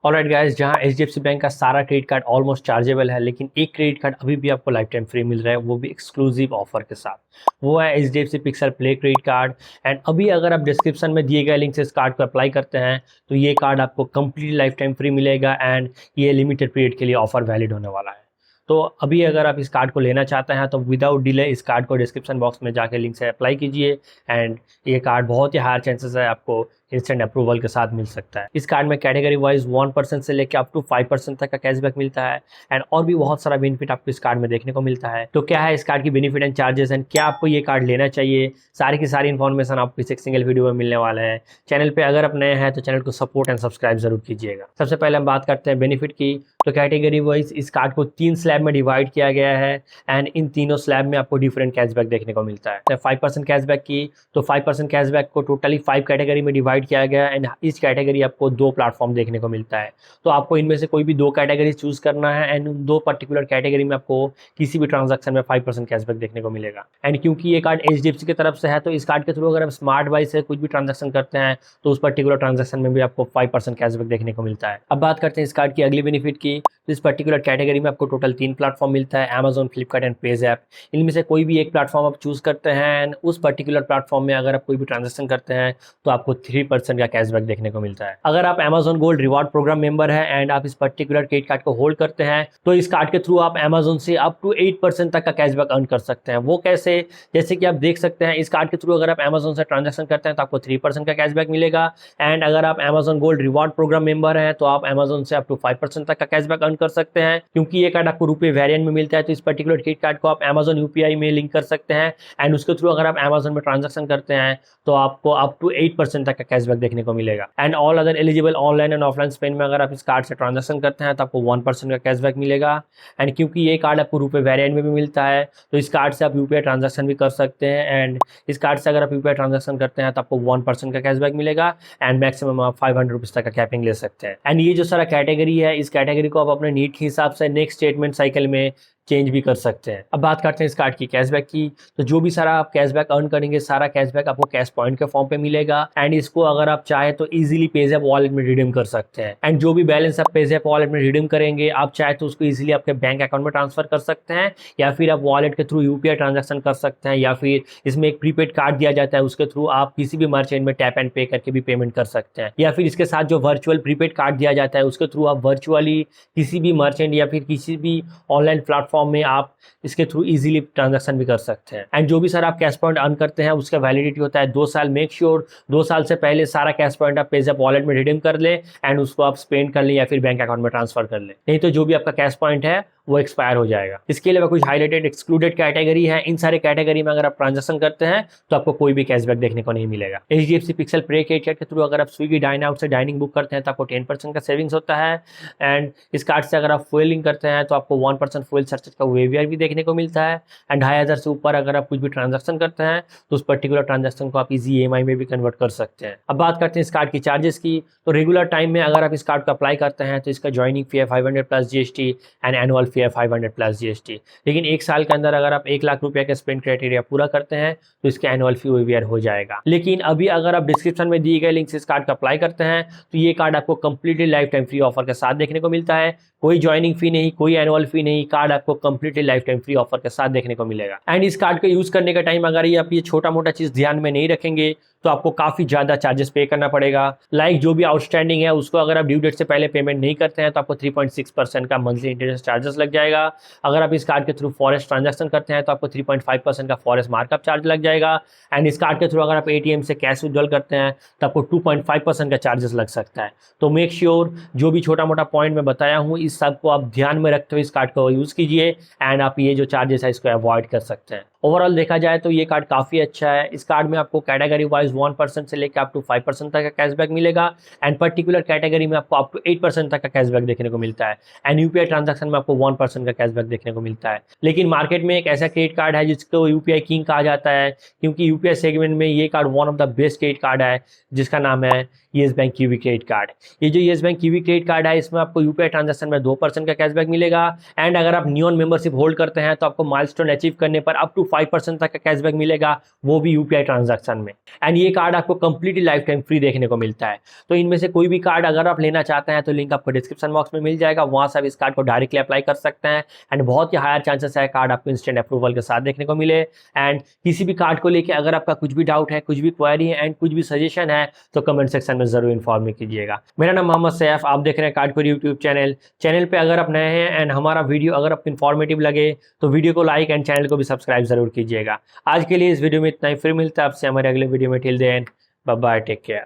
Alright guys, जहां HDFC bank का सारा क्रेडिट कार्ड ऑलमोस्ट चार्जेबल है, लेकिन एक क्रेडिट कार्ड अभी भी आपको लाइफ टाइम फ्री मिल रहा है, वो भी एक्सक्लूसिव ऑफर के साथ। वो है HDFC pixel play credit card. And अभी अगर आप डिस्क्रिप्शन में दिए गए लिंक से इस कार्ड को अप्लाई करते हैं तो ये कार्ड आपको कंप्लीट लाइफ टाइम फ्री मिलेगा एंड ये लिमिटेड पीरियड के लिए ऑफर वैलिड होने वाला है। तो अभी अगर आप इस कार्ड को लेना चाहते हैं तो विदाउट डिले इस कार्ड को डिस्क्रिप्शन बॉक्स में जाके लिंक से अप्लाई कीजिए। एंड ये कार्ड बहुत ही हायर चांसेस है आपको इंस्टेंट अप्रूवल के साथ मिल सकता है। इस कार्ड में कैटेगरी वाइज 1% से लेकर अप टू 5% तक का कैशबैक मिलता है एंड और भी बहुत सारा बेनिफिट आपको इस कार्ड में देखने को मिलता है। तो क्या है इस कार्ड की बेनिफिट एंड चार्जेस एंड क्या आपको ये कार्ड लेना चाहिए, सारी की सारी इन्फॉर्मेशन आपको इस एक सिंगल वीडियो में मिलने वाला है। चैनल पे अगर आप नए हैं तो चैनल को सपोर्ट एंड सब्सक्राइब जरूर कीजिएगा। सबसे पहले हम बात करते हैं बेनिफिट की। तो कैटेगरी वाइज इस कार्ड को 3 स्लैब में डिवाइड किया गया है एंड इन तीनों स्लैब में आपको डिफरेंट कैशबैक देखने को मिलता है। 5% कैशबैक की तो 5% कैशबैक को टोटली 5 कैटेगरी में डिवाइड किया गया है एंड इस कैटेगरी आपको 2 प्लेटफॉर्म देखने को मिलता है। तो आपको इनमें से कोई भी 2 कैटेगरी चूज करना है एंड उन 2 पर्टिकुलर कैटेगरी में आपको किसी भी ट्रांजैक्शन में 5% कैशबैक देखने को मिलेगा। एंड क्योंकि ये कार्ड एचडीएफसी की तरफ से है तो इस कार्ड के थ्रू अगर आप स्मार्ट वाई से कुछ भी ट्रांजैक्शन करते हैं तो उस पर्टिकुलर ट्रांजैक्शन में भी आपको 5% कैशबैक देखने को मिलता है। अब बात करते हैं इस कार्ड की अगली बेनिफिट की। तो इस पर्टिकुलर कैटेगरी में आपको टोटल 3 प्लेटफॉर्म मिलता है, Amazon, Flipkart and page app. इनमें से कोई भी एक प्लेटफॉर्म आप चूज करते हैं एंड उस पर्टिकुलर प्लेटफॉर्म में अगर आप कोई भी ट्रांजैक्शन करते हैं तो आपको 3% का कैशबैक देखने को मिलता है। अगर आप Amazon gold reward program member है एंड आप इस पर्टिकुलर क्रेडिट कार्ड को होल्ड करते हैं तो इस कार्ड के थ्रू आप अमेजॉन से अप टू 8% तक का कैशबैक अर्न कर सकते हैं। वो कैसे, जैसे कि आप देख सकते हैं इस कार्ड के थ्रू अगर आप अमेजॉन से ट्रांजैक्शन करते हैं तो आपको 3% का कैशबैक मिलेगा एंड अगर आप Amazon gold reward program member हैं तो आप अमेजॉन से अप टू 5% तक का कैशबैक अर्न कर सकते हैं। क्योंकि ये कार्ड आपको रुपए वेरिएंट में मिलता है तो इस पर्टिकुलर क्रेडिट कार्ड को आप अमेजॉन यूपीआई में लिंक कर सकते हैं एंड उसके थ्रू अगर आप अमेजॉन में ट्रांजैक्शन करते हैं तो आपको अप टू 8% तक का कैशबैक देखने को मिलेगा। And all other eligible online and offline spend में अगर आप इस कार्ड से ट्रांजैक्शन करते हैं तो आपको 1% का कैशबैक मिलेगा। एंड क्योंकि ये कार्ड आपको रुपए वेरिएंट में भी मिलता है तो इस कार्ड से आप यूपीआई ट्रांजैक्शन भी कर सकते हैं एंड इस कार्ड से अगर आप यूपीआई ट्रांजैक्शन करते हैं तो आपको 1% का कैशबैक मिलेगा एंड मैक्सिमम आप 500 रुपीज तक का कैपिंग ले सकते हैं। एंड ये जो सारा कैटेगरी है इस कैटेगरी को आप अपने नीड के हिसाब से नेक्स्ट स्टेटमेंट साइकिल में चेंज भी कर सकते हैं। अब बात करते हैं इस कार्ड की कैशबैक की। तो जो भी सारा आप कैशबैक अर्न करेंगे सारा कैशबैक आपको कैश पॉइंट के फॉर्म पे मिलेगा एंड इसको अगर आप चाहे तो इजीली पेज़ैप वॉलेट में रिडीम कर सकते हैं। एंड जो भी बैलेंस आप पेज़ैप वॉलेट में रिडीम करेंगे आप चाहे तो उसको इजीली आपके बैंक अकाउंट में ट्रांसफर कर सकते हैं या फिर आप वॉलेट के थ्रू यूपीआई ट्रांजेक्शन कर सकते हैं या फिर इसमें एक प्रीपेड कार्ड दिया जाता है उसके थ्रू आप किसी भी मर्चेंट में टैप एंड पे करके भी पेमेंट कर सकते हैं या फिर इसके साथ जो वर्चुअल प्रीपेड कार्ड दिया जाता है उसके थ्रू आप वर्चुअली किसी भी मर्चेंट या फिर किसी भी ऑनलाइन प्लेटफॉर्म में आप इसके थ्रू इजीली ट्रांजैक्शन भी कर सकते हैं। एंड जो भी सर आप कैश पॉइंट अर्न करते हैं उसका वैलिडिटी होता है 2 साल। मेक श्योर 2 साल से पहले सारा कैश पॉइंट आप पेज़ैप वॉलेट में रिडीम कर ले एंड उसको आप स्पेंड कर लें या फिर बैंक अकाउंट में ट्रांसफर कर ले, नहीं तो जो भी आपका कैश पॉइंट है वो एक्सपायर हो जाएगा। इसके अलावा कुछ हाईलाइटेड एक्सक्लूडेड कैटेगरी है, इन सारे कैटेगरी में अगर आप ट्रांजैक्शन करते हैं तो आपको कोई भी कैशबैक देखने को नहीं मिलेगा। HDFC pixel play credit card के थ्रू अगर आप स्विगी डाइन आउट से डाइनिंग बुक करते हैं तो आपको 10% का सेविंग्स होता है एंड इस कार्ड से अगर आप फ्यूलिंग करते हैं तो आपको 1% फ्यूल सरचार्ज का वेवियर भी देखने को मिलता है एंड 2500 से ऊपर अगर आप कुछ भी ट्रांजैक्शन करते हैं तो उस पर्टिकुलर ट्रांजैक्शन को आप इजी ईएमआई में भी कन्वर्ट कर सकते हैं। अब बात करते हैं इस कार्ड की चार्जेस की। तो रेगुलर टाइम में अगर आप इस कार्ड को अप्लाई करते हैं तो इसका ज्वाइनिंग फी है 500 प्लस जीएसटी एंड एनुअल फी है 500 प्लस जीएसटी। लेकिन 1 साल के अंदर अगर आप 1 लाख रुपए का स्पेंड क्राइटेरिया पूरा करते हैं तो इसका एनुअल फी वेवियर हो जाएगा। लेकिन अभी अगर आप डिस्क्रिप्शन में दिए गए लिंक से इस कार्ड का अप्लाई करते हैं तो ये कार्ड आपको completely life time free offer के साथ देखने को मिलता है। कोई ज्वाइनिंग फी नहीं, कोई एनुअल फी नहीं, कार्ड आपको completely life time free offer के साथ देखने को मिलेगा। एंड इस कार्ड को यूज करने का टाइम अगर ये आप ये छोटा मोटा चीज ध्यान में नहीं रखेंगे तो आपको काफी ज्यादा चार्जेस पे करना पड़ेगा। लाइक जो भी आउटस्टैंडिंग है उसको अगर आप ड्यू डेट से पहले पेमेंट नहीं करते हैं तो आपको 3.6% का मंथली इंटरेस्ट चार्जेस लग जाएगा। अगर आप इस कार्ड के थ्रू फॉरेस्ट ट्रांजैक्शन करते हैं तो आपको 3.5% का फॉरेस्ट मार्कअप चार्ज लग जाएगा एंड इस कार्ड के थ्रू अगर आप एटीएम से कैश विड्रॉल करते हैं तो आपको 2.5% का चार्जेस लग सकता है। तो मेक श्योर जो भी छोटा मोटा पॉइंट मैं बताया हूँ इस सब को आप ध्यान में रखते हुए इस कार्ड को यूज कीजिए एंड आप ये जो चार्जेस है इसको अवॉइड कर सकते हैं। ओवरऑल देखा जाए तो ये कार्ड काफी अच्छा है। इस कार्ड में आपको कैटेगरी वाइज 1% से लेकर अप टू 5% तक का कैशबैक मिलेगा एंड पर्टिकुलर कैटेगरी में आपको अप टू 8% तक का कैशबैक देखने को मिलता है एंड यूपीआई ट्रांजैक्शन में आपको 1% का कैशबैक देखने को मिलता है। लेकिन मार्केट में एक ऐसा क्रेडिट कार्ड है जिसको यूपीआई किंग कहा जाता है क्योंकि यूपीआई सेगमेंट में ये card one of the best credit card है जिसका नाम है yes bank kiwi credit card. ये जो yes bank kiwi credit card है इसमें आपको यूपीआई ट्रांजैक्शन में 2% का कैशबैक मिलेगा एंड अगर आप न्यून मेंबरशिप होल्ड करते हैं तो आपको माइलस्टोन अचीव करने पर अप टू 5% तक का कैशबैक मिलेगा, वो भी यूपीआई ट्रांजैक्शन में। एंड ये कार्ड आपको कंप्लीटली लाइफ टाइम फ्री देखने को मिलता है। तो इनमें से कोई भी कार्ड अगर आप लेना चाहते हैं तो लिंक आपको डिस्क्रिप्शन बॉक्स में मिल जाएगा, वहां से आप इस कार्ड को डायरेक्टली अप्लाई कर सकते हैं। एंड बहुत ही हायर चांसेस है कार्ड आपको इंस्टेंट अप्रूवल के साथ देखने को मिले। एंड किसी भी कार्ड को लेकर अगर आपका कुछ भी डाउट है, कुछ भी क्वेरी है एंड कुछ भी सजेशन है तो कमेंट सेक्शन में जरूर इन्फॉर्म कीजिएगा। मेरा नाम मोहम्मद सैफ, आप देख रहे हैं कार्ड कोड यूट्यूब चैनल पे अगर आप नए हैं एंड हमारा वीडियो अगर आपको इन्फॉर्मेटिव लगे तो वीडियो को लाइक एंड चैनल को भी सब्सक्राइब जरूर कीजिएगा। आज के लिए इस वीडियो में इतना ही, फिर मिलता है आपसे हमारे अगले वीडियो में। Till then bye bye, take care.